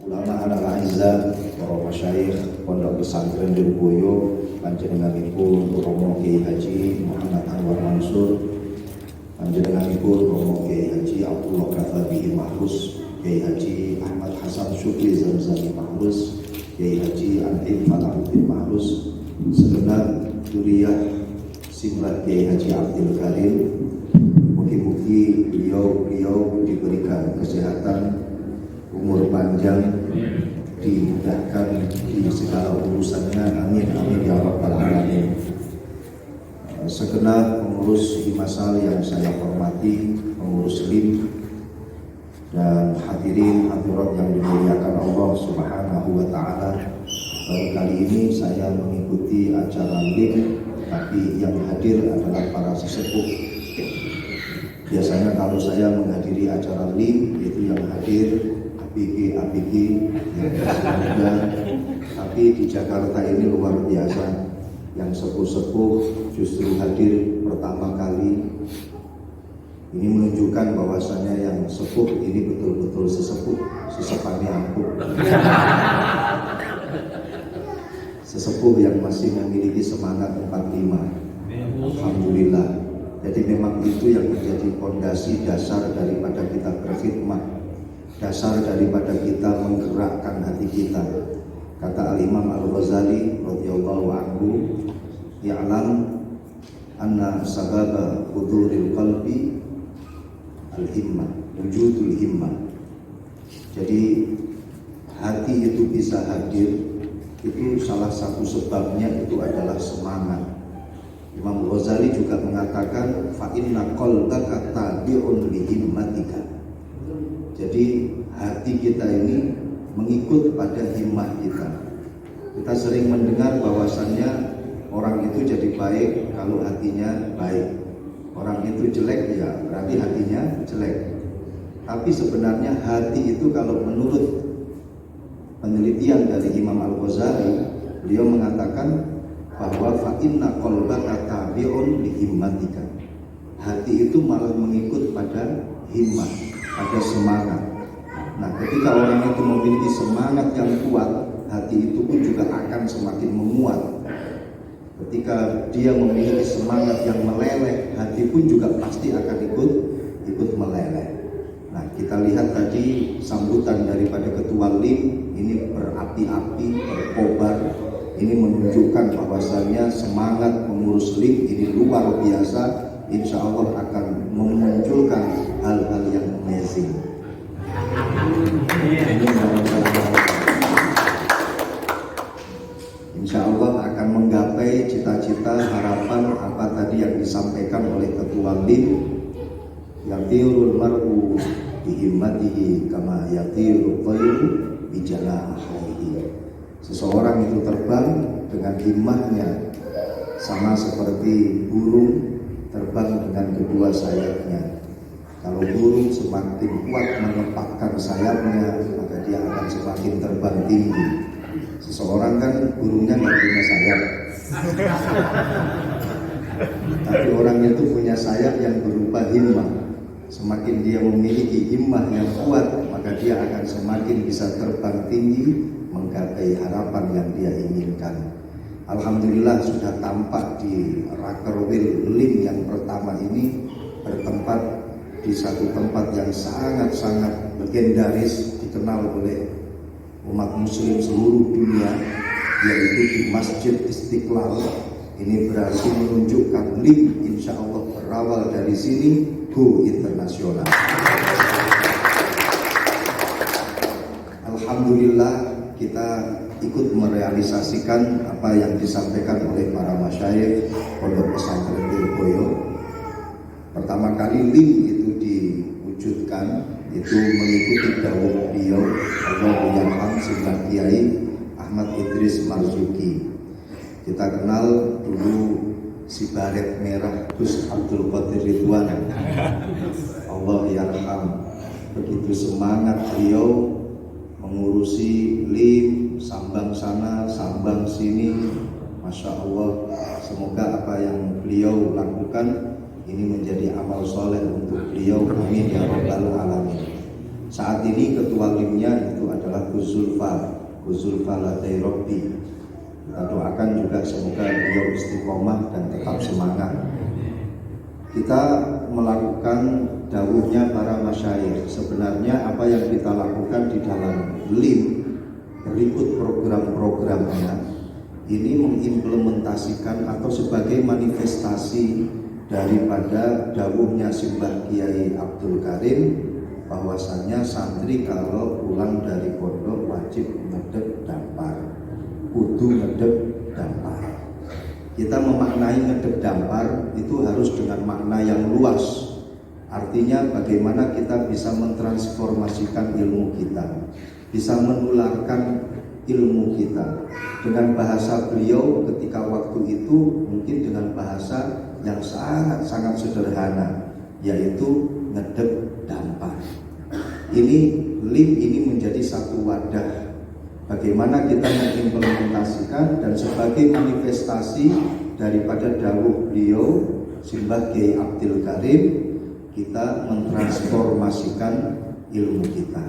ulama adalah Aizah, para masyayikh Pondok Pesantren Lirboyo, panjenenganipun Romo Kiai Haji Muhammad Anwar Mansur, panjenenganipun Romo Kiai Haji Abdullah Kafabi Mahrus, Kiai Haji Ahmad Hasan Syukri Zamzami Mahrus, Kiai Haji Antim Falahuddin Mahrus, segenap Duriah Simrat Kiai Haji Abdul Karim. Mugi-mugi beliau diberikan kesehatan, umur panjang, dimudahkan di segala urusannya, amin amin ya rabbal alamin. Segenap pengurus Himasal yang saya hormati, pengurus LIM dan hadirin hadirat yang dimuliakan Allah Subhanahu wa taala. Baru kali ini saya mengikuti acara LIM, tapi yang hadir adalah para sesepuh. Biasanya kalau saya menghadiri acara LIM itu yang hadir APG yang muda, tapi di Jakarta ini luar biasa, yang sepuh-sepuh justru hadir pertama kali. Ini menunjukkan bahwasannya yang sepuh ini betul-betul sesepuhnya empuk, sesepuh yang masih memiliki semangat 45. Alhamdulillah. Jadi memang itu yang menjadi fondasi dasar daripada kita berkhidmat, dasar daripada kita menggerakkan hati kita. Kata Al-Imam Al-Ghazali radhiyallahu anhu, "Ya'lam anna sababa huduril qalbi al-himmah, wujudul himmah." Jadi hati itu bisa hadir, itu salah satu sebabnya itu adalah semangat. Imam Ghazali juga mengatakan fa inna qalbaka tabi'un li himmatika. Jadi hati kita ini mengikut pada himmah kita. Kita sering mendengar bahwasannya orang itu jadi baik kalau hatinya baik. Orang itu jelek ya berarti hatinya jelek. Tapi sebenarnya hati itu kalau menurut penelitian dari Imam Al-Ghazali, beliau mengatakan bahwa fa inna qalbaka tabi'un li himmatika. Hati itu malah mengikut pada himmah, pada semangat. Nah, ketika orang itu memiliki semangat yang kuat, hati itu pun juga akan semakin menguat. Ketika dia memiliki semangat yang meleleh, hati pun juga pasti akan ikut meleleh. Nah, kita lihat tadi sambutan daripada ketua LIM ini berapi-api, berkobar. Ini menunjukkan bahwasannya semangat pengurus LIM ini luar biasa. Insya Allah akan memunculkan hal-hal yang amazing. Insya Allah akan menggapai cita-cita, harapan apa tadi yang disampaikan oleh ketua LIM. Yatirul mar'u bihimmatihi kama yatirul thayru bijanahihi. Seseorang itu terbang dengan himmahnya sama seperti burung terbang dengan kedua sayapnya. Kalau burung semakin kuat mengepakkan sayapnya, maka dia akan semakin terbang tinggi. Seseorang kan burungnya nggak punya sayap, tapi orangnya itu punya sayap yang berupa himmah. Semakin dia memiliki himmah yang kuat, maka dia akan semakin bisa terbang tinggi, menggapai harapan yang dia inginkan. Alhamdulillah sudah tampak di Rakerwil LIM yang pertama ini bertempat di satu tempat yang sangat-sangat legendaris, dikenal oleh umat muslim seluruh dunia, yaitu di Masjid Istiqlal. Ini berarti menunjukkan LIM insya Allah berawal dari sini go internasional. Alhamdulillah kita ikut merealisasikan apa yang disampaikan oleh para masyayikh Pondok Pesantren Lirboyo. Pertama kali LIM itu diwujudkan itu mengikuti dawuh beliau Allahu yarham Sayyidina Kiai Ahmad Idris Marzuki. Kita kenal dulu si baret merah Gus Abdul Qadir Ridwan. Allah yarham, begitu semangat beliau mengurusi LIM, sambang sana, sambang sini. Masya Allah, semoga apa yang beliau lakukan ini menjadi amal soleh untuk beliau. Amin ya rabbal alamin. Saat ini ketua LIM-nya itu adalah Gus Zulfa Latai Robbi. Kita doakan juga semoga beliau istiqomah dan tetap semangat. Kita melakukan dawuhnya para masyayikh. Sebenarnya apa yang kita lakukan di dalam LIM berikut program-programnya ini mengimplementasikan atau sebagai manifestasi daripada dawuhnya Simbah Kiai Abdul Karim, bahwasannya santri kalau pulang dari pondok wajib ngedek dampar, kudu ngedek dampar. Kita memaknai ngedek dampar itu harus dengan makna yang luas. Artinya bagaimana kita bisa mentransformasikan ilmu kita, bisa menularkan ilmu kita. Dengan bahasa beliau ketika waktu itu mungkin dengan bahasa yang sangat-sangat sederhana, yaitu ngedek dampar. Ini LIM ini menjadi satu wadah bagaimana kita mengimplementasikan dan sebagai manifestasi daripada dawuh beliau Simbah Kiai Abdul Karim, kita mentransformasikan ilmu kita.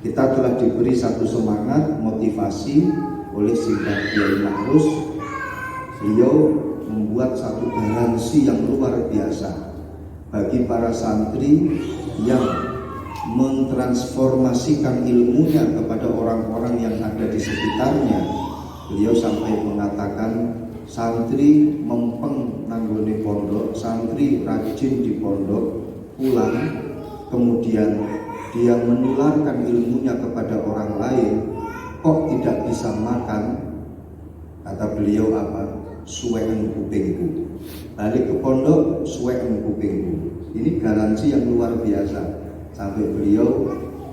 Kita telah diberi satu semangat motivasi oleh Simbah Kiai Ma'rus. Beliau membuat satu garansi yang luar biasa bagi para santri yang mentransformasikan ilmunya kepada orang-orang yang ada di sekitarnya. Beliau sampai mengatakan, santri mempeng nanggone pondok, santri rajin di pondok, pulang kemudian dia menularkan ilmunya kepada orang lain, kok tidak bisa makan? Kata beliau apa? Suweken kupingku. Balik ke pondok, suweken kupingku. Ini garansi yang luar biasa. Sampai beliau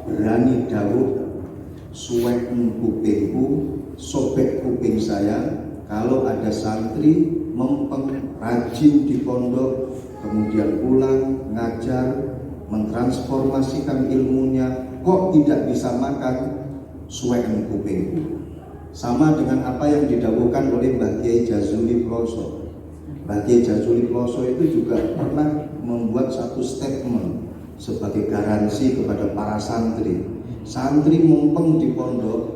berani dawuh, suweken kupingku, sobek kuping saya. Kalau ada santri mempeng rajin di pondok, kemudian pulang ngajar, mentransformasikan ilmunya, kok tidak bisa makan? Suweken kupingku. Sama dengan apa yang didawuhkan oleh Mbah Kiai Jazuli Ploso. Mbah Kiai Jazuli Ploso itu juga pernah membuat satu statement sebagai garansi kepada para santri. Santri mumpeng di pondok,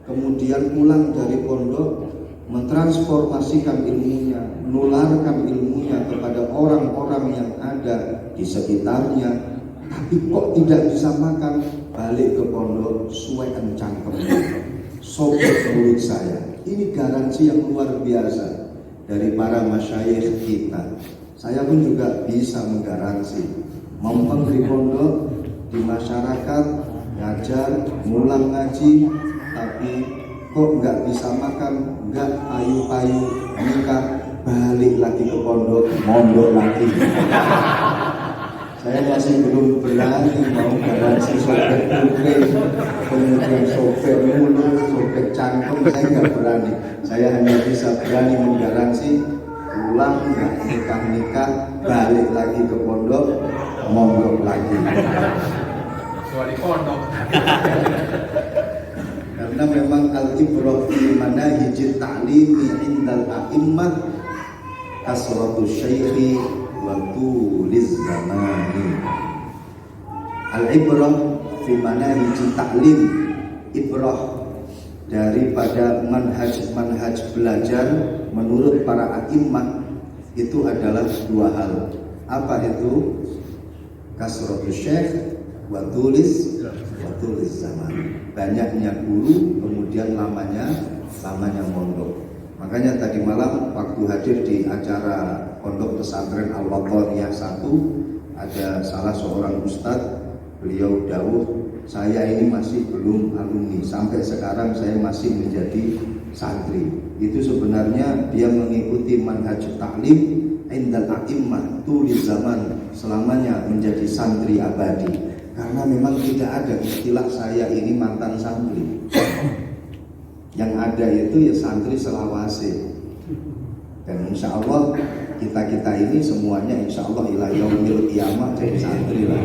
kemudian pulang dari pondok, mentransformasikan ilmunya, menularkan ilmunya kepada orang-orang yang ada di sekitarnya, tapi kok tidak bisa makan? Balik ke pondok, suweken cangkemnya, sobek mulut saya. Ini garansi yang luar biasa dari para masyayikh kita. Saya pun juga bisa menggaransi, mempeng di pondok, di masyarakat, ngajar, ngulang ngaji, tapi kok nggak bisa makan, nggak payu-payu, nikah, balik lagi ke pondok, mondok lagi. Saya masih belum berani mau garansi sobek kuping, kemudian sobek mulut, sobek cangkem, saya nggak berani. Saya hanya bisa berani menggaransi pulang nggak nikah, balik lagi ke pondok, mondok lagi. Kecuali pondok. Karena memang al-ibrah fi manahijit ta'limi indal a'immah kasratu syaikhi wa tuliz zamani. Al-ibrah fi manahijit ta'lim, ibrah daripada manhaj belajar menurut para a'immah itu adalah dua hal. Apa itu? Kasratu syaikh wa tuliz zaman. Banyaknya guru, kemudian lamanya mondok. Makanya tadi malam waktu hadir di acara Pondok Pesantren Al-Watoniyah 1, ada salah seorang ustadz, beliau dawuh, saya ini masih belum alumni, sampai sekarang saya masih menjadi santri. Itu sebenarnya dia mengikuti manhaj taklim indal a'immah tuliz zaman, selamanya menjadi santri abadi. Karena memang tidak ada istilah saya ini mantan santri. Yang ada itu ya santri selawase. Dan insya Allah kita ini semuanya insya Allah ila yaumil qiyamah jadi santri lah.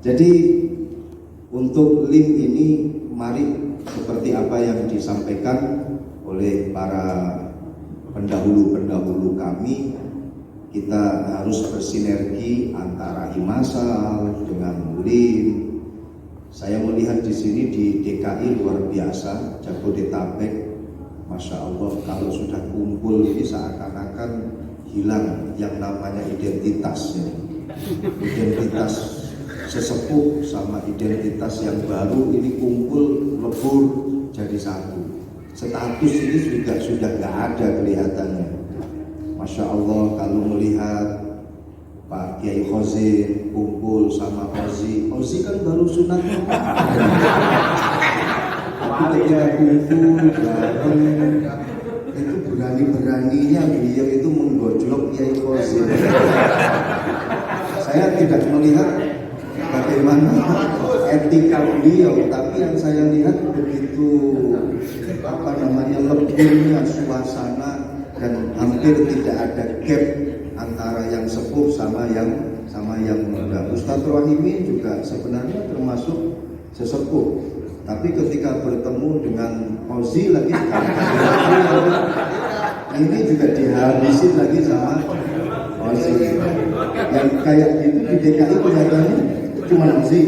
Jadi untuk LIM ini mari seperti apa yang disampaikan oleh para pendahulu kami, kita harus bersinergi antara Himasal dengan LIM, Saya melihat di sini di DKI luar biasa, Jabodetabek, Masya Allah, kalau sudah kumpul ini seakan-akan hilang yang namanya identitas ya. Identitas sesepuh sama identitas yang baru ini kumpul lebur jadi satu. Status ini sudah nggak ada kelihatannya. Masya Allah, kalau melihat Pak Kiai Khozin kumpul sama Ozi kan baru sunat. Tapi ketika kumpul bareng itu berani-beraninya beliau itu menggojlok Kiai Khozin. Saya tidak melihat bagaimana etika beliau, tapi yang saya lihat begitu leburnya suasana dan hampir tidak ada gap antara yang sepuh sama yang muda. Ustadz Rohimi juga sebenarnya termasuk sesepuh, tapi ketika bertemu dengan Ozi lagi ini juga dihabisin lagi sama Ozi. Yang kayak gitu di DKI kelihatannya cuma Ozi.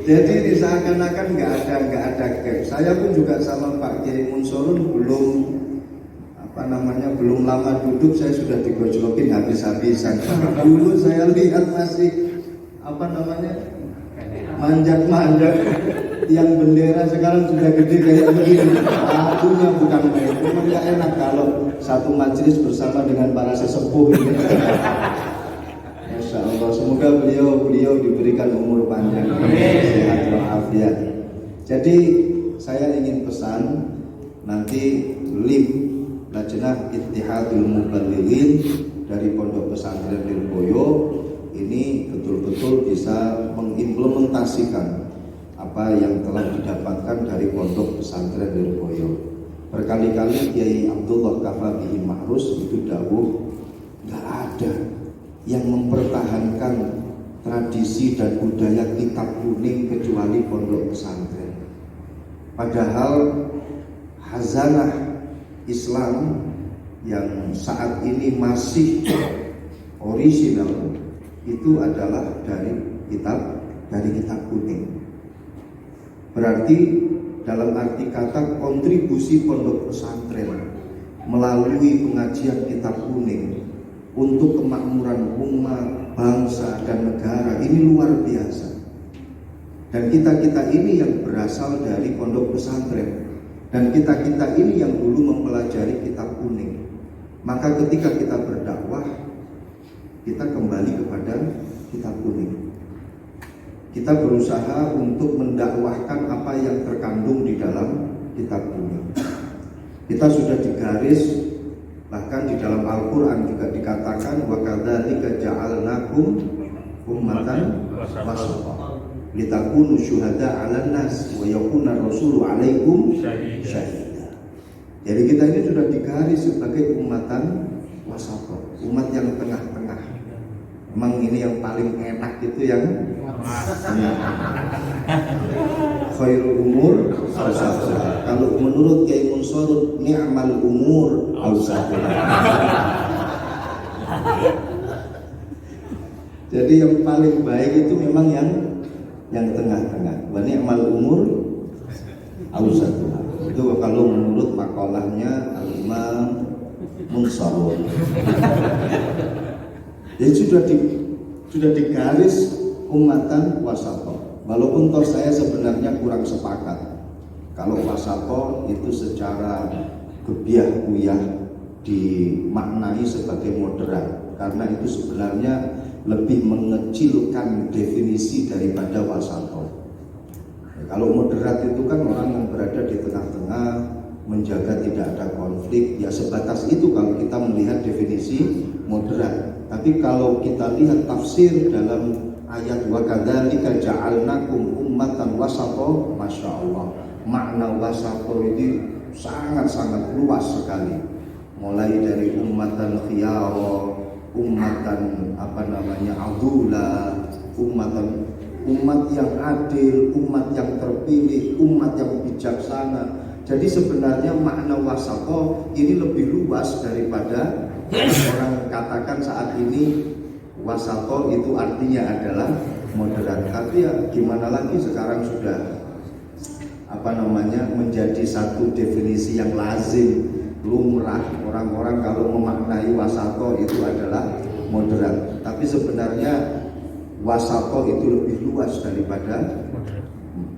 Jadi seakan-akan nggak ada gap. Saya pun juga sama Pak Kiai Munsorun belum lama duduk saya sudah digojlokin habis-habisan. Dulu saya lihat masih manjat-manjat yang bendera, sekarang sudah gede kayak begini. Lagunya bukan main. Memang nggak enak kalau satu majelis bersama dengan para sesepuh ini. Masya Allah, semoga beliau diberikan umur panjang, sehat walafiat. Jadi saya ingin pesan nanti Lajnah Ittihadul Muballighin dari Pondok Pesantren Lirboyo ini betul-betul bisa mengimplementasikan apa yang telah didapatkan dari Pondok Pesantren Lirboyo. Berkali-kali Kiai Abdullah Kafa Bihi Ma'rus itu dawuh, nggak ada yang mempertahankan tradisi dan budaya kitab kuning kecuali Pondok Pesantren. Padahal hazanah Islam yang saat ini masih orisinal itu adalah dari kitab kuning. Berarti dalam arti kata kontribusi Pondok Pesantren melalui pengajian kitab kuning untuk kemakmuran umat, bangsa dan negara ini luar biasa. Dan kita ini yang berasal dari Pondok Pesantren. Dan kita ini yang dulu mempelajari kitab kuning. Maka ketika kita berdakwah, kita kembali kepada kitab kuning. Kita berusaha untuk mendakwahkan apa yang terkandung di dalam kitab kuning. Kita sudah digaris, bahkan di dalam Al-Quran juga dikatakan wa kadzalika ja'alnakum ummatan wasata litakunu syuhada 'alan nas wa yakuna rasulu 'alaikum syahida. Jadi kita ini sudah digaris sebagai umatan wasata, umat yang tengah-tengah. Memang ini yang paling enak itu yang khairul umur awsatuha. Kalau menurut Kiai Munsorun ni'mal umur awsatuha. Jadi yang paling baik itu memang yang tengah-tengah. Wa ni'mal umur awsatuha. Itu kalau menurut makalahnya Al-Imam Munsorun. Jadi sudah digaris umatan wasato. Walaupun toh saya sebenarnya kurang sepakat kalau wasato itu secara gebiah kuyah dimaknai sebagai moderat, karena itu sebenarnya lebih mengecilkan definisi daripada wasato. Kalau moderat itu kan orang yang berada di tengah-tengah, menjaga tidak ada konflik, ya sebatas itu kalau kita melihat definisi moderat. Tapi kalau kita lihat tafsir dalam ayat wa kadzalika ja'alnakum ummatan wasata, Masya Allah, makna wasata ini sangat-sangat luas sekali. Mulai dari ummatan khiyara, ummatan adula, umat yang adil, umat yang terpilih, umat yang bijaksana. Jadi sebenarnya makna wasata ini lebih luas daripada orang katakan saat ini wasato itu artinya adalah moderat. Tapi ya gimana lagi, sekarang sudah menjadi satu definisi yang lazim, lumrah. Orang-orang kalau memaknai wasato itu adalah moderat. Tapi sebenarnya wasato itu lebih luas daripada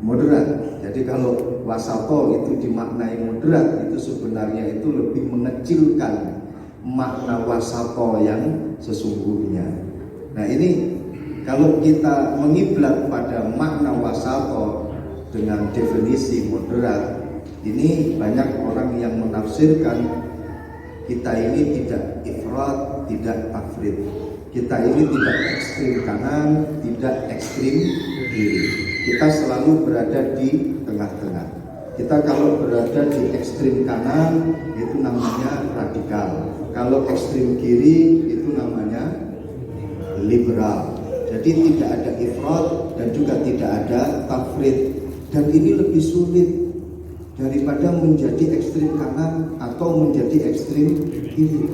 moderat. Jadi kalau wasato itu dimaknai moderat, itu sebenarnya itu lebih mengecilkan makna wasato yang sesungguhnya. Nah ini kalau kita mengiblat pada makna wasato dengan definisi moderat, ini banyak orang yang menafsirkan kita ini tidak ifrat, tidak tafrid. Kita ini tidak ekstrim kanan, tidak ekstrim kiri. Kita selalu berada di tengah-tengah. Kita kalau berada di ekstrim kanan itu namanya radikal. Kalau ekstrim kiri itu namanya liberal. Jadi tidak ada ifrat dan juga tidak ada tafrid. Dan ini lebih sulit daripada menjadi ekstrim kanan atau menjadi ekstrim kiri.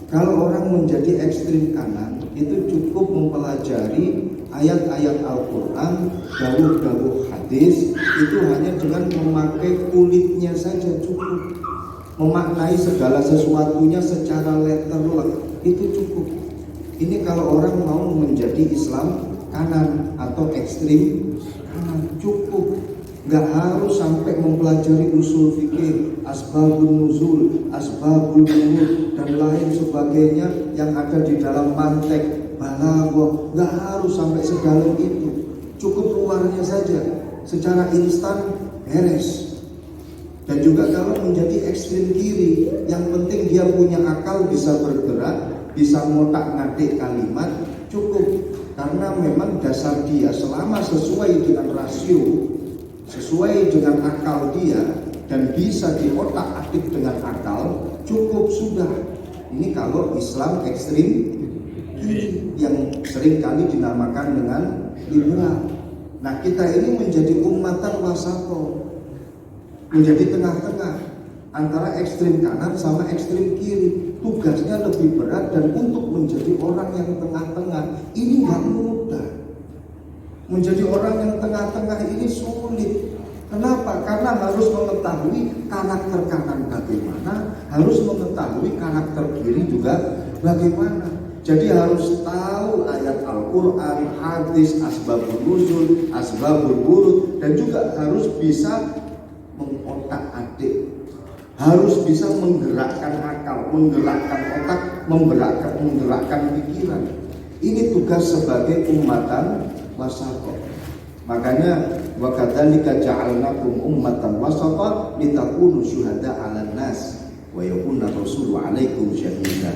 Kalau orang menjadi ekstrim kanan itu cukup mempelajari ayat-ayat Al-Quran, dawuh-dawuh hadis, itu hanya dengan memakai kulitnya saja cukup. Memaknai segala sesuatunya secara letterlek itu cukup. Ini kalau orang mau menjadi Islam kanan atau ekstrim kanan, cukup. Nggak harus sampai mempelajari usul fikih, asbabun nuzul, asbabul wurud dan lain sebagainya yang ada di dalam mantek, balaghah. Nggak harus sampai sedalam itu. Cukup luarnya saja, secara instan beres. Dan juga kalau menjadi ekstrem kiri, yang penting dia punya akal, bisa bergerak, bisa ngotak-ngatik kalimat, cukup. Karena memang dasar dia selama sesuai dengan rasio, sesuai dengan akal dia, dan bisa diotak-atik dengan akal, cukup sudah. Ini kalau Islam ekstrim kiri, yang sering kali dinamakan dengan liberal. Nah kita ini menjadi umatan wasato, menjadi tengah-tengah antara ekstrim kanan sama ekstrim kiri. Tugasnya lebih berat, dan untuk menjadi orang yang tengah-tengah ini nggak mudah. Menjadi orang yang tengah-tengah ini sulit. Kenapa? Karena harus mengetahui karakter kanan bagaimana, harus mengetahui karakter kiri juga bagaimana. Jadi harus tahu ayat Al-Quran, hadis, asbabul nuzul, asbabul wurud, dan juga harus bisa mengotak-atik, harus bisa menggerakkan akal, menggerakkan otak, menggerakkan pikiran. Ini tugas sebagai umatan wasata. Makanya wa kadzalika ja'alnakum ummatan wasata litakunu syuhada 'alan nas wa yakuna rasulu 'alaikum syahida.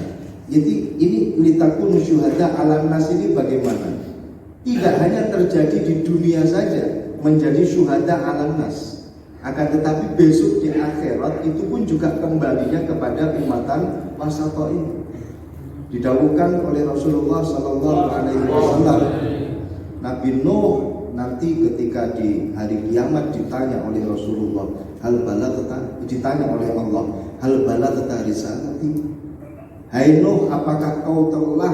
Jadi ini litakunu syuhada 'alan nas ini bagaimana? Tidak hanya terjadi di dunia saja menjadi syuhada 'alan nas, akan tetapi besok di akhirat itu pun juga kembalinya kepada umatan wasata ini. Didawuhkan oleh Rasulullah sallallahu alaihi wasallam, Nabi Nuh nanti ketika di hari kiamat ditanya oleh Rasulullah, ditanya oleh Allah, hal balaghta risalati? Hai Nuh, apakah kau telah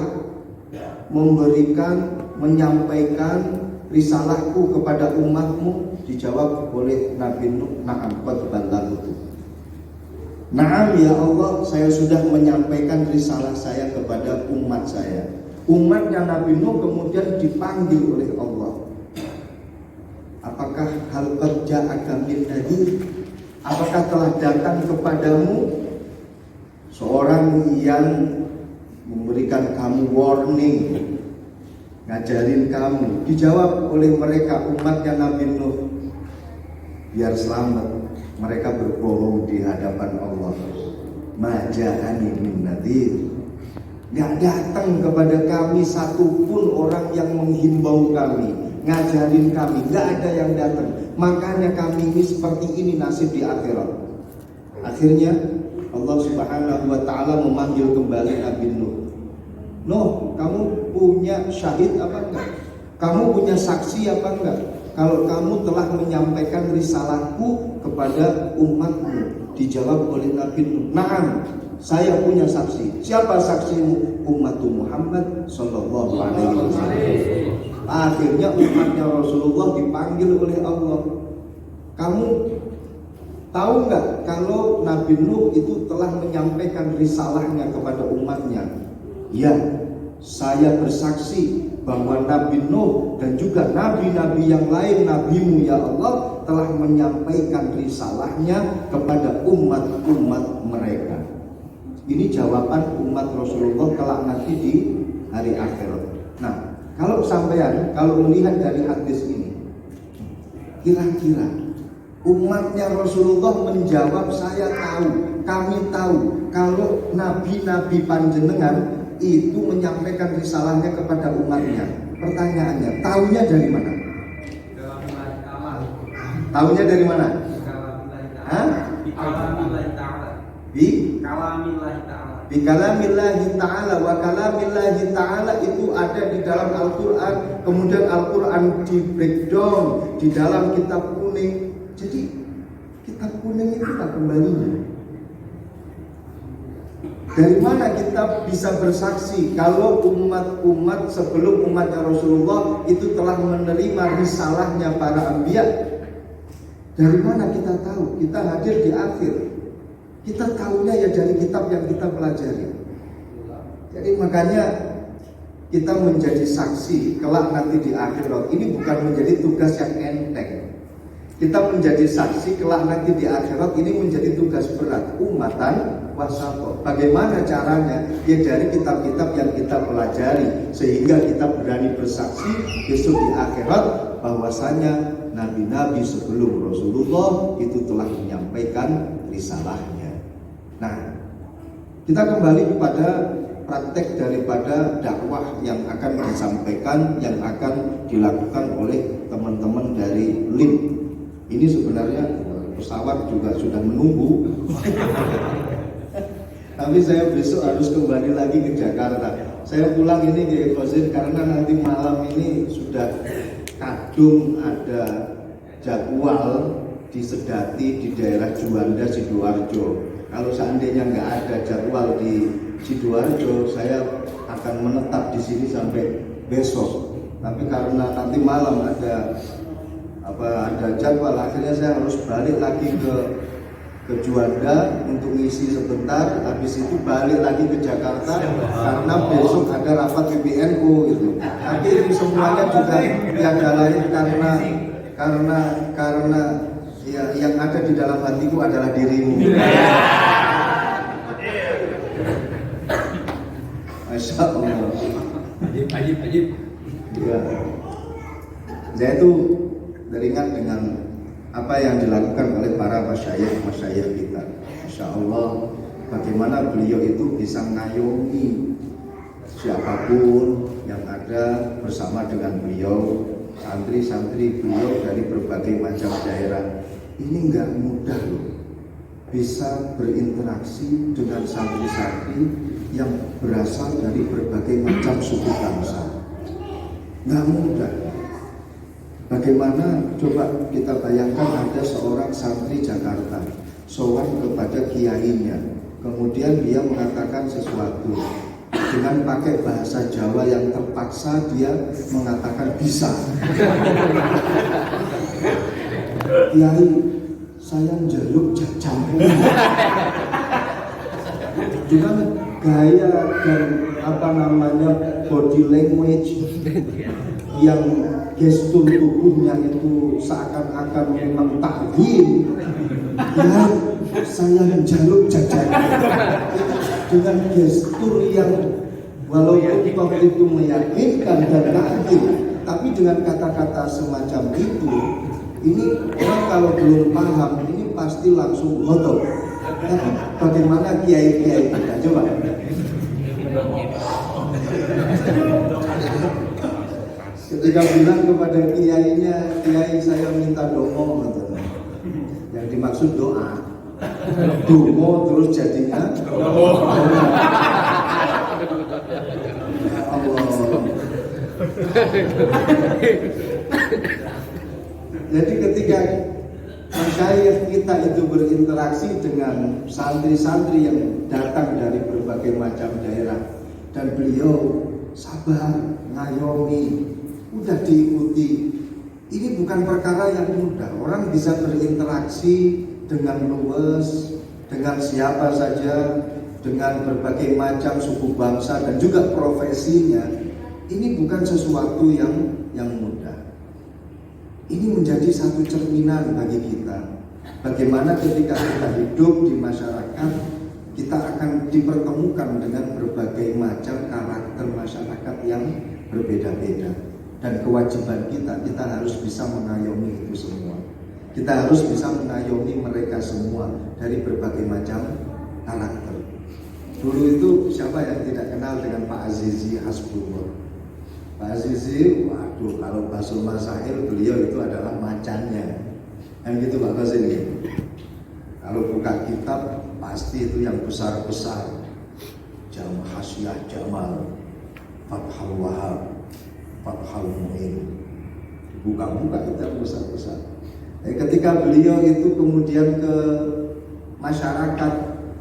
menyampaikan risalahku kepada umatmu? Dijawab oleh Nabi Nuh, na'am qad ballaghtu. Na'am ya Allah, saya sudah menyampaikan risalah saya kepada umat saya. Umatnya Nabi Nuh kemudian dipanggil oleh Allah. Apakah hal kerja agam min nadir? Apakah telah datang kepadamu seorang yang memberikan kamu warning, ngajarin kamu? Dijawab oleh mereka umatnya Nabi Nuh, biar selamat mereka berbohong di hadapan Allah. Ma ja'ani min nadir. Gak datang kepada kami satupun orang yang menghimbau kami, ngajarin kami, gak ada yang datang. Makanya kami ini seperti ini nasib di akhirat. Akhirnya Allah Subhanahu wa ta'ala memanggil kembali Nabi Nuh. Nuh, kamu punya syahid apa enggak? Kamu punya saksi apa enggak? kalau kamu telah menyampaikan risalahku kepada umatmu. Dijawab oleh Nabi Nuh, "Na'am, saya punya saksi." "Siapa saksimu?" "Ummatu Muhammad sallallahu alaihi wasallam." Akhirnya umatnya Rasulullah dipanggil oleh Allah. "Kamu tahu nggak kalau Nabi Nuh itu telah menyampaikan risalahnya kepada umatnya?" "Ya, saya bersaksi bahwa Nabi Nuh dan juga nabi-nabi yang lain, nabimu ya Allah, telah menyampaikan risalahnya kepada umat-umat mereka." Ini jawaban umat Rasulullah kelak nanti di hari akhirat. Nah, kalau sampean melihat dari hadis ini, kira-kira umatnya Rasulullah menjawab, "Saya tahu, kami tahu kalau nabi-nabi panjenengan itu menyampaikan risalahnya kepada umatnya." Pertanyaannya, tahunya dari mana? Tahunya dari mana? Bi kalamillahi ta'ala. Wa kalamillahi ta'ala itu ada di dalam Al-Quran. Kemudian Al-Quran di breakdown di dalam kitab kuning. Jadi kitab kuning itu tak kembalinya. Dari mana kita bisa bersaksi kalau umat-umat sebelum umatnya Rasulullah itu telah menerima risalahnya para anbiya? Dari mana kita tahu? Kita hadir di akhir. Kita tahunya ya dari kitab yang kita pelajari. Jadi makanya kita menjadi saksi kelak nanti di akhirat. Ini bukan menjadi tugas yang enteng. Kita menjadi saksi kelak nanti di akhirat, ini menjadi tugas berat. Umatan wasato. Bagaimana caranya? Ya dari kitab-kitab yang kita pelajari, sehingga kita berani bersaksi besok di akhirat bahwasanya nabi-nabi sebelum Rasulullah itu telah menyampaikan risalahnya. Nah, kita kembali kepada praktek daripada dakwah yang akan disampaikan, yang akan dilakukan oleh teman-teman dari LIM. Ini sebenarnya pesawat juga sudah menunggu. Tapi saya besok harus kembali lagi ke Jakarta. Saya pulang ini ke Ekosin karena nanti malam ini sudah kadung ada jadwal di Sedati di daerah Juanda Sidoarjo. Kalau seandainya nggak ada jadwal di Sidoarjo, saya akan menetap di sini sampai besok. Tapi karena nanti malam ada jadwal, akhirnya saya harus balik lagi ke Juanda untuk ngisi sebentar, habis itu balik lagi ke Jakarta karena besok ada rapat PBNU gitu. Tapi ini semuanya juga tiada lain karena ya, yang ada di dalam hatiku adalah dirimu. Masya Allah. Ajib. Ya. Saya itu teringat dengan apa yang dilakukan oleh para masyayikh kita. Masya Allah, bagaimana beliau itu bisa ngayomi siapapun yang ada bersama dengan beliau, santri-santri beliau dari berbagai macam daerah. Ini nggak mudah loh, bisa berinteraksi dengan santri-santri yang berasal dari berbagai macam suku bangsa. Nggak mudah. Bagaimana coba kita bayangkan ada seorang santri Jakarta sowan kepada kiainya, kemudian dia mengatakan sesuatu dengan pakai bahasa Jawa yang terpaksa dia mengatakan bisa. Kiai, saya njaluk jajan. Dengan gaya dan body language yang gestur tubuhnya itu seakan-akan memang takdim. Ya, saya menjaluk jajan dengan gestur yang walaupun waktu itu meyakinkan dan takdim, tapi dengan kata-kata semacam itu, ini orang kalau belum paham ini pasti langsung ngotot. Bagaimana kiai-kiai kita? Coba. Ketika bilang kepada kiainya, "Kiai, saya minta dongo," yang dimaksud doa. Dongo terus jadinya Allah. Jadi ketika masyayikh kita itu berinteraksi dengan santri-santri yang datang dari berbagai macam daerah, dan beliau sabar, ngayomi, udah diikuti. Ini bukan perkara yang mudah. Orang bisa berinteraksi dengan luwes, dengan siapa saja, dengan berbagai macam suku bangsa dan juga profesinya. Ini bukan sesuatu yang mudah. Ini menjadi satu cerminan bagi kita. Bagaimana ketika kita hidup di masyarakat, kita akan dipertemukan dengan berbagai macam karakter masyarakat yang berbeda-beda. Dan kewajiban kita harus bisa mengayomi itu semua. Kita harus bisa mengayomi mereka semua dari berbagai macam karakter. Dulu itu siapa yang tidak kenal dengan Pak Azizi Hasbullah? Pak Azizi, waduh, kalau Basul Masail beliau itu adalah macannya. Kan gitu Pak Basul ya? Kalau buka kitab pasti itu yang besar-besar. Jam Hasyiah Jamal, Fathul Wahab, Fathul Mu'in. Buka-buka itu yang besar-besar. Ketika beliau itu kemudian ke masyarakat,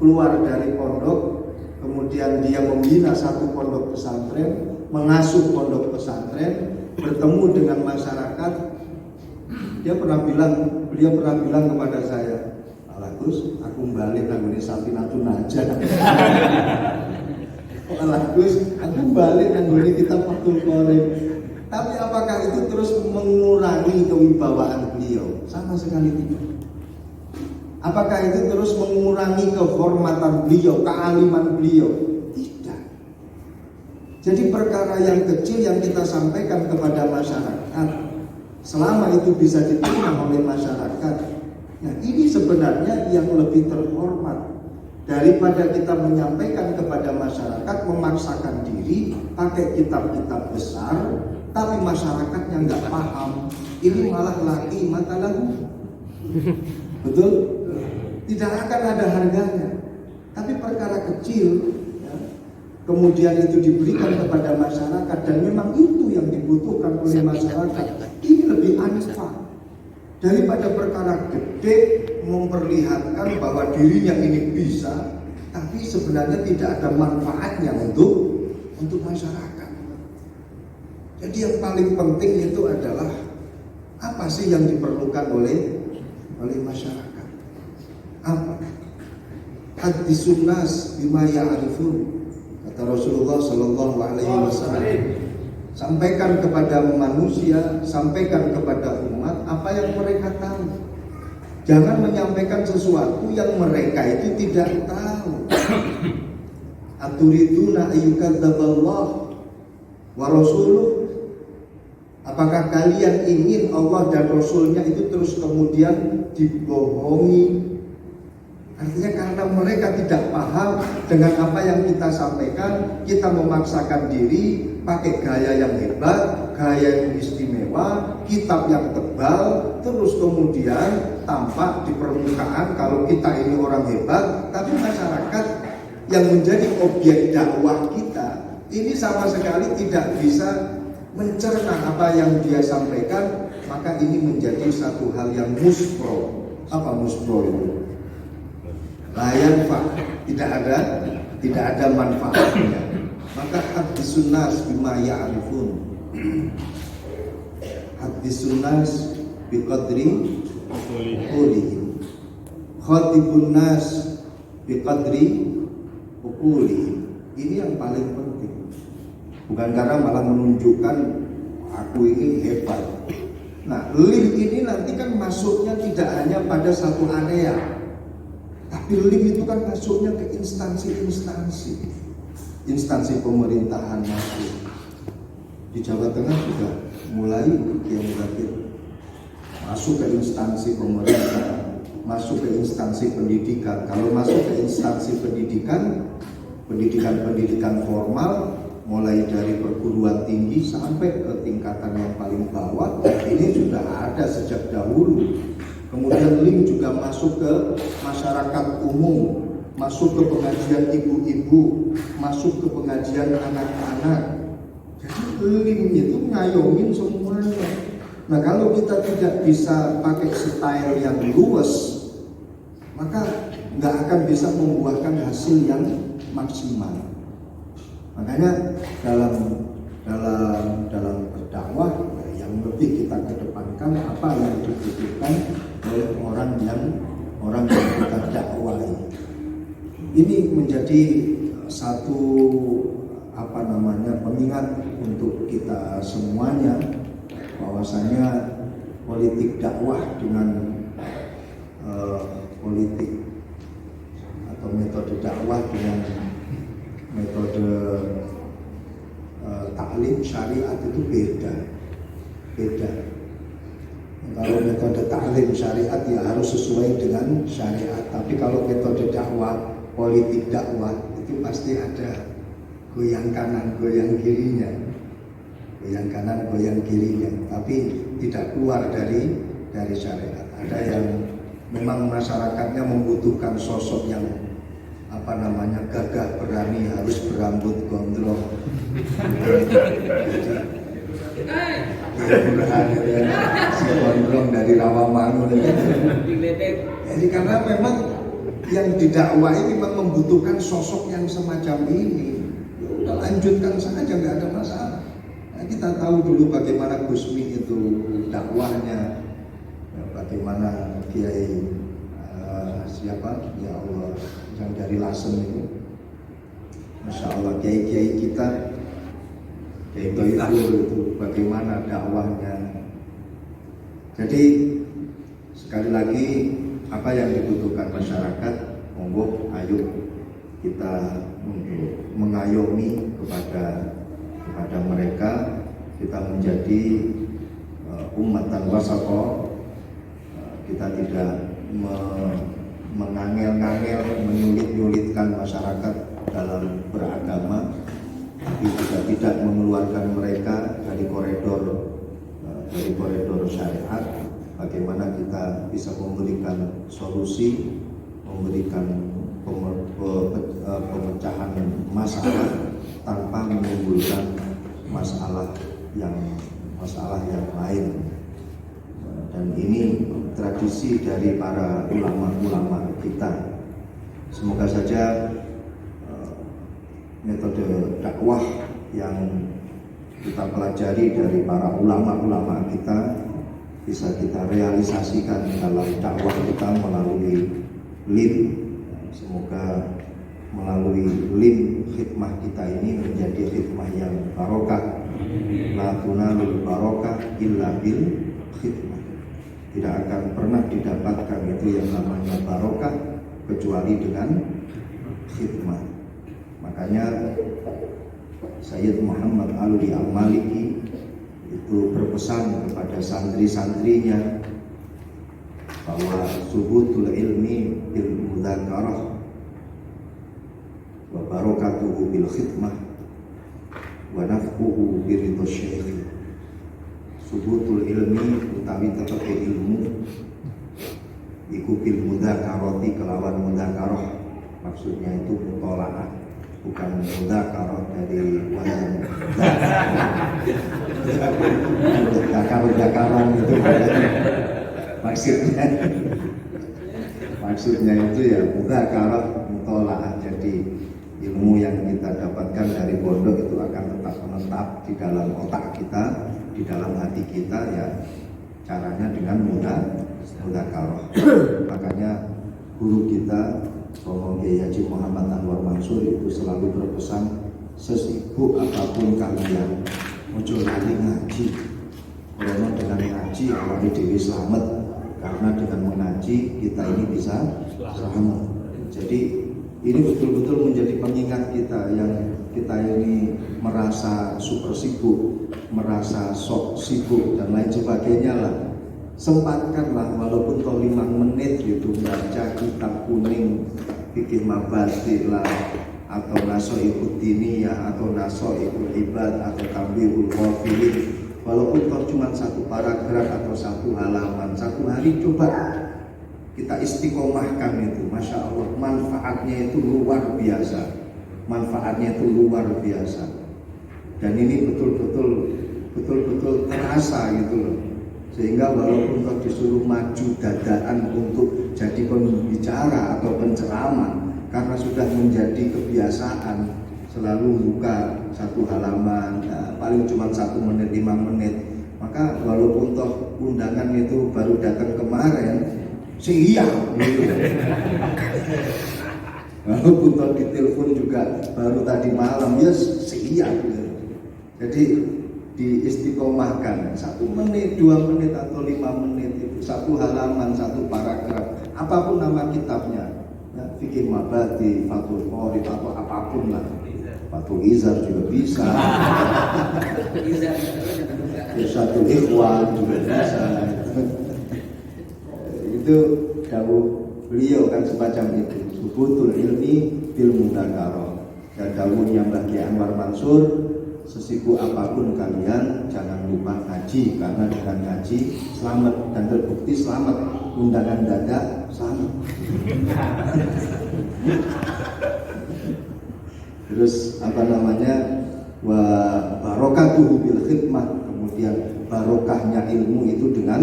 keluar dari pondok, kemudian dia membina satu pondok pesantren, mengasuh pondok pesantren, bertemu dengan masyarakat. Beliau pernah bilang kepada saya, "Alah Gus, aku balik nang ngene Safinatun Najah." "Alah Gus, aku balik nang ngene kitab Fathul Qorib." Tapi apakah itu terus mengurangi kewibawaan beliau? Sama sekali tidak. Apakah itu terus mengurangi kehormatan beliau, kealiman beliau? Tidak. Jadi perkara yang kecil yang kita sampaikan kepada masyarakat, selama itu bisa diterima oleh masyarakat, nah ini sebenarnya yang lebih terhormat daripada kita menyampaikan kepada masyarakat, memaksakan diri pakai kitab-kitab besar, tapi masyarakatnya nggak paham. Ini malah laki mata lahu. Betul? Tidak akan ada harganya. Tapi perkara kecil, ya, kemudian itu diberikan kepada masyarakat, dan memang itu yang dibutuhkan oleh masyarakat. Ini lebih anfah daripada perkara gede memperlihatkan bahwa dirinya ini bisa, tapi sebenarnya tidak ada manfaatnya untuk masyarakat. Jadi yang paling penting itu adalah apa sih yang diperlukan oleh masyarakat? Apa? Hadisun nas bima ya'rifun, kata Rasulullah Sallallahu Alaihi Wasallam. Sampaikan kepada manusia, sampaikan kepada umat apa yang mereka tahu. Jangan menyampaikan sesuatu yang mereka itu tidak tahu. Aturiduna ayyukadzaballah wa rasuluh. Apakah kalian ingin Allah dan Rasulnya itu terus kemudian dibohongi? Artinya karena mereka tidak paham dengan apa yang kita sampaikan, kita memaksakan diri pakai gaya yang hebat, gaya yang istimewa, kitab yang tebal, terus kemudian tampak di permukaan kalau kita ini orang hebat, tapi masyarakat yang menjadi objek dakwah kita ini sama sekali tidak bisa mencerna apa yang dia sampaikan, maka ini menjadi satu hal yang muspro. Apa muspro itu? Layan pak, tidak ada manfaatnya. Maka hadisun nas bima ya'rifun. Hadisun nas biqadri uqulihim. Khatibun nas biqadri uqulihim. Ini yang paling penting. Bukan karena malah menunjukkan aku ini hebat. Nah, lim ini nanti kan masuknya tidak hanya pada satu area, tapi lim itu kan masuknya ke instansi pemerintahan masuk. Di Jawa Tengah juga mulai yang berakhir masuk ke instansi pemerintah, masuk ke instansi pendidikan. Kalau masuk ke instansi pendidikan formal, mulai dari perguruan tinggi sampai ke tingkatan yang paling bawah, ini sudah ada sejak dahulu. Kemudian LIM juga masuk ke masyarakat umum, masuk ke pengajian ibu-ibu, masuk ke pengajian anak-anak. Jadi LIM itu ngayomin semuanya. Nah kalau kita tidak bisa pakai style yang luas, maka nggak akan bisa membuahkan hasil yang maksimal. Makanya dalam berdakwah yang lebih kita kedepankan apa yang dibutuhkan oleh orang yang kita dakwai. Ini menjadi satu pengingat untuk kita semuanya, bahwasanya politik dakwah dengan politik atau metode dakwah dengan metode taklim syariat itu beda. Kalau metode taklim syariat ya harus sesuai dengan syariat, tapi kalau metode dakwah, politik dakwah itu pasti ada goyang kanan, goyang kirinya, tapi tidak keluar dari syariat. Ada yang memang masyarakatnya membutuhkan sosok yang gagah berani, harus berambut gondrong. Si gondrong dari Rawamangun. Jadi karena memang yang didakwai memang membutuhkan sosok yang semacam ini. Ya udah, lanjutkan saja, nggak ada masalah. Nah, kita tahu dulu bagaimana Gusmi itu dakwahnya, bagaimana Kiai siapa ya Allah yang dari Lasem itu, Masya Allah, kiai kita, Kiai Toiful itu bagaimana dakwahnya. Jadi sekali lagi, apa yang dibutuhkan masyarakat, monggo ayo kita untuk mengayomi kepada mereka, kita menjadi ummatan wasata. Kita tidak mengangel-ngangel, menyulit-nyulitkan masyarakat dalam beragama, tapi juga tidak mengeluarkan mereka dari koridor syariat. Bagaimana kita bisa memberikan solusi, memberikan pemecahan masalah tanpa menimbulkan masalah yang lain. Dan ini tradisi dari para ulama-ulama kita. Semoga saja metode dakwah yang kita pelajari dari para ulama-ulama kita bisa kita realisasikan dalam dakwah kita melalui LIM. Semoga melalui LIM khidmah kita ini menjadi khidmah yang barokah. La tunalul barokah illa bil khidmah. Tidak akan pernah didapatkan itu yang namanya barokah kecuali dengan khidmah. Makanya Sayyid Muhammad Alwi Al-Maliki itu berpesan kepada santri-santrinya bahwa subutul ilmi bil mudzakarah wa barakatuhu bil khidmah wa nafquhu biridho syekh. Subutul ilmi utawi tetep ilmu iku bil mudzakarati, kelawan mudzakarah, maksudnya itu mutolaah, bukan mudzakarah dari wazan dakar-dakaran itu maksudnya itu ya mudzakarah, mutolaah. Jadi ilmu yang kita dapatkan dari pondok itu akan tetap menetap di dalam otak kita, di dalam hati kita, ya caranya dengan mudzakarah. Makanya guru kita Romo Kiai Haji Muhammad Anwar Mansur itu selalu berpesan, sesibuk apapun kalian ojo lali ngaji. Karena dengan ngaji awake dhewe slamet, karena dengan mengaji kita ini bisa selamat. Jadi ini betul-betul menjadi pengingat kita yang kita ini merasa super sibuk, merasa sok sibuk dan lain sebagainya lah. Sempatkanlah walaupun 5 menit gitu baca kitab kuning bikin mabati lah, atau nasoihud diniyah, atau nasoihul ibad, atau tambihul ghafilin. Walaupun cuma 1 paragraf atau 1 halaman, 1 hari coba kita istiqomahkan itu, Masya Allah, manfaatnya itu luar biasa. Dan ini betul-betul terasa gitu loh. Sehingga walaupun toh disuruh maju dadaan untuk jadi pembicara atau penceramah, karena sudah menjadi kebiasaan selalu buka satu halaman, paling cuma 1 menit 5 menit, maka walaupun toh undangan itu baru datang kemarin, siap gitu. Walaupun toh ditelepon juga baru tadi malam, ya siap gitu. Jadi diistiqomahkan 1 menit, 2 menit atau 5 menit itu 1 halaman, 1 paragraf, apapun nama kitabnya, ya, Fikih Mabadi, Fathul Qorib atau apapun lah, Fathul Izar juga bisa, Irsyadul Ikhwan juga bisa. Itu dawuh beliau kan semacam itu, subutul ilmi bil mudzakarah. Dan dawuhnya Mbah Kiai Anwar Mansur, sesibuk apapun kalian jangan lupa ngaji, karena dengan ngaji selamat, dan terbukti selamat. Undangan dadak selamat. Terus wa barokatuhu bil khidmah, kemudian barokahnya ilmu itu dengan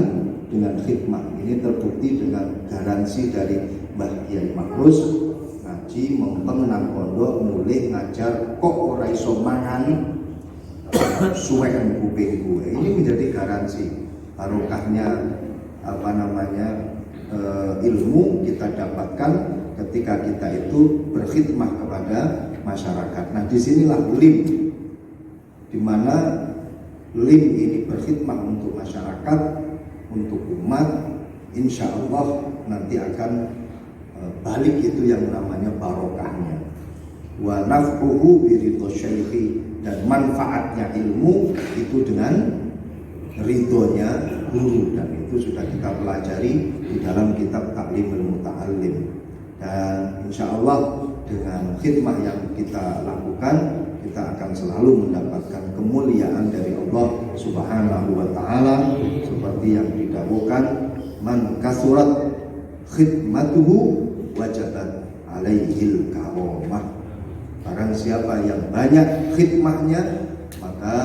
khidmah. Ini terbukti dengan garansi dari Mbah Kiai Makrus, ngaji mempeng nang pondok mulih ngajar kok ora iso mangan suwekan kuping gue. Ini menjadi garansi barokahnya ilmu kita dapatkan ketika kita itu berkhidmah kepada masyarakat. Nah, disinilah lim, dimana lim ini berkhidmah untuk masyarakat, untuk umat, insya Allah nanti akan balik itu yang namanya barokahnya. Wa naf'uhu biridho syaihi, dan manfaatnya ilmu itu dengan ridhonya guru, dan itu sudah kita pelajari di dalam kitab Ta'limul Muta'allim. Dan insya Allah dengan khidmah yang kita lakukan, kita akan selalu mendapatkan kemuliaan dari Allah Subhanahu wa Ta'ala, seperti yang didawuhkan, man kasurat khidmatuhu wajabat alaihil karomah. Barang siapa yang banyak khidmahnya, maka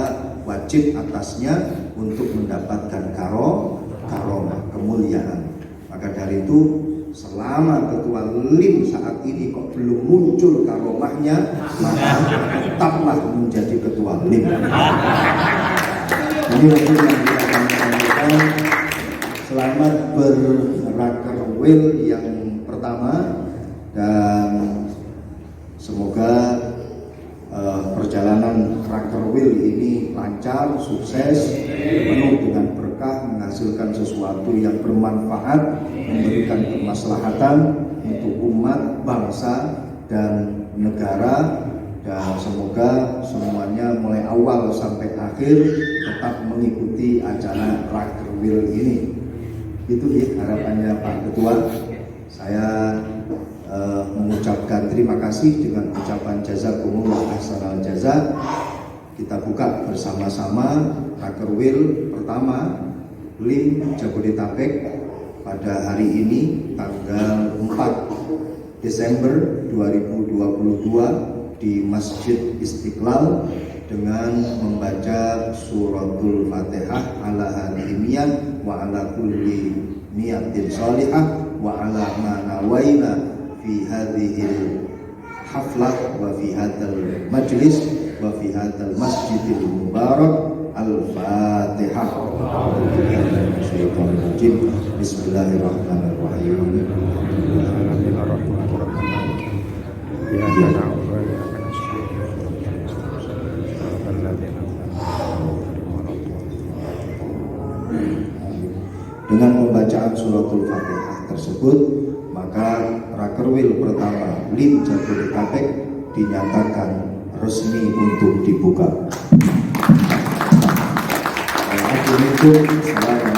wajib atasnya untuk mendapatkan karomah, kemuliaan. Maka dari itu, selama ketua lim saat ini kok belum muncul karomahnya, maka tetaplah menjadi ketua lim. Ini mungkin yang kita akan sampaikan. Selamat berakerwil yang pertama, dan semoga perjalanan Rakerwil ini lancar, sukses, penuh dengan berkah, menghasilkan sesuatu yang bermanfaat, memberikan kemaslahatan untuk umat, bangsa, dan negara. Dan semoga semuanya mulai awal sampai akhir tetap mengikuti acara Rakerwil ini. Itu ya harapannya Pak Ketua. Saya mengucapkan terima kasih dengan ucapan jazakumullah ahsanal jaza. Kita buka bersama-sama Rakerwil pertama Lim Jabodetabek pada hari ini tanggal 4 Desember 2022 di Masjid Istiqlal dengan membaca suratul Fatihah ala hadimiyah wa ala kulli niyatin salihah wa ala ma nawaina fi hadhil haflah wa fi hadzal majlis wa fi hadzal masjidil mubarak. Al-Fatihah. Bismillahirrahmanirrahim. Dengan pembacaan suratul Fatihah tersebut, maka Rakerwil pertama Lim Jabodetabek dinyatakan resmi untuk dibuka. Assalamualaikum warahmatullahi wabarakatuh.